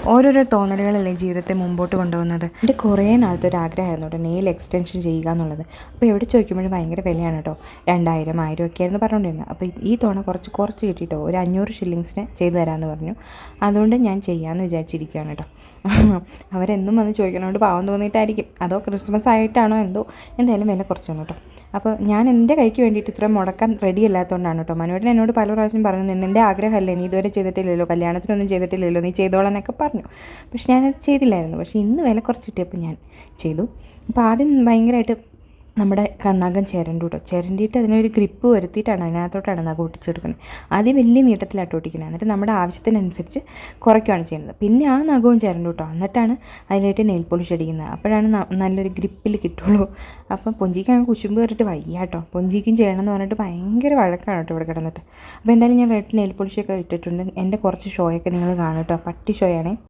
ഓരോരോ തോന്നലുകളല്ലേ ജീവിതത്തെ മുമ്പോട്ട് കൊണ്ടുപോകുന്നത്. എൻ്റെ കുറേ നാളത്തെ ഒരു ആഗ്രഹമായിരുന്നു കേട്ടോ നെയിൽ എക്സ്റ്റൻഷൻ ചെയ്യുക എന്നുള്ളത്. അപ്പോൾ എവിടെ ചോദിക്കുമ്പോഴും ഭയങ്കര വിലയാണ് കേട്ടോ. 2000 1000 ഒക്കെ ആയിരുന്നു പറഞ്ഞുകൊണ്ടിരുന്നത്. അപ്പോൾ ഈ തവണ കുറച്ച് കിട്ടിയിട്ടോ ഒരു 500 ഷില്ലിങ്സിന് ചെയ്തു തരാമെന്ന് പറഞ്ഞു. അതുകൊണ്ട് ഞാൻ ചെയ്യാമെന്ന് വിചാരിച്ചിരിക്കുകയാണ് കേട്ടോ. അവരെന്നും വന്ന് ചോദിക്കണോണ്ട് പാവം തോന്നിയിട്ടായിരിക്കും, അതോ ക്രിസ്മസ് ആയിട്ടാണോ എന്തോ, എന്തായാലും വില കുറച്ചു തന്നു കേട്ടോ. അപ്പോൾ ഞാൻ എൻ്റെ കൈക്ക് വേണ്ടിയിട്ട് ഇത്രയും മുടക്കാൻ റെഡി അല്ലാത്തതുകൊണ്ടാണ് കേട്ടോ. മനുവേട്ടൻ എന്നോട് പല പ്രാവശ്യം പറഞ്ഞു, എൻ്റെ ആഗ്രഹമല്ലേ, നീ ഇതുവരെ ചെയ്തിട്ടില്ലല്ലോ, കല്യാണത്തിനൊന്നും ചെയ്തിട്ടില്ലല്ലോ, നീ ചെയ്തോളാന്നൊക്കെ പറഞ്ഞു. പക്ഷെ ഞാനത് ചെയ്തില്ലായിരുന്നു. പക്ഷേ ഇന്ന് വില കുറച്ചിട്ടപ്പോൾ ഞാൻ ചെയ്തു. അപ്പോൾ ആദ്യം ഭയങ്കരമായിട്ട് നമ്മുടെ നഖം ചിരണ്ടു കേട്ടോ. ചിരണ്ടിയിട്ട് അതിനൊരു ഗ്രിപ്പ് വരുത്തിയിട്ടാണ് അതിനകത്തോട്ടാണ് നഖം ഒട്ടിച്ചെടുക്കുന്നത്. ആദ്യം വലിയ നീട്ടത്തിലായിട്ട് ഒട്ടിക്കുന്നത്, എന്നിട്ട് നമ്മുടെ ആവശ്യത്തിനനുസരിച്ച് കുറയ്ക്കുകയാണ് ചെയ്യുന്നത്. പിന്നെ ആ നഖവും ചിരണ്ടു കേട്ടോ. എന്നിട്ടാണ് അതിലായിട്ട് നെയിൽ പോളിഷ് അടിക്കുന്നത്. അപ്പോഴാണ് നല്ലൊരു ഗ്രിപ്പിൽ കിട്ടുള്ളൂ. അപ്പം പൊഞ്ചിക്ക് അങ്ങ് കുശുമ്പ് കയറിയിട്ട് വയ്യ കേട്ടോ. പൊഞ്ചിക്കും ചെയ്യണമെന്ന് പറഞ്ഞിട്ട് ഭയങ്കര വഴക്കാണ് കേട്ടോ ഇവിടെ കിടന്നിട്ട്. അപ്പോൾ എന്തായാലും ഞാൻ റെഡ് നെയിൽ പോളിഷൊക്കെ ഇട്ടിട്ടുണ്ട്. എൻ്റെ കുറച്ച് ഷോയൊക്കെ നിങ്ങൾ കാണും കേട്ടോ. പട്ടി ഷോയാണേ.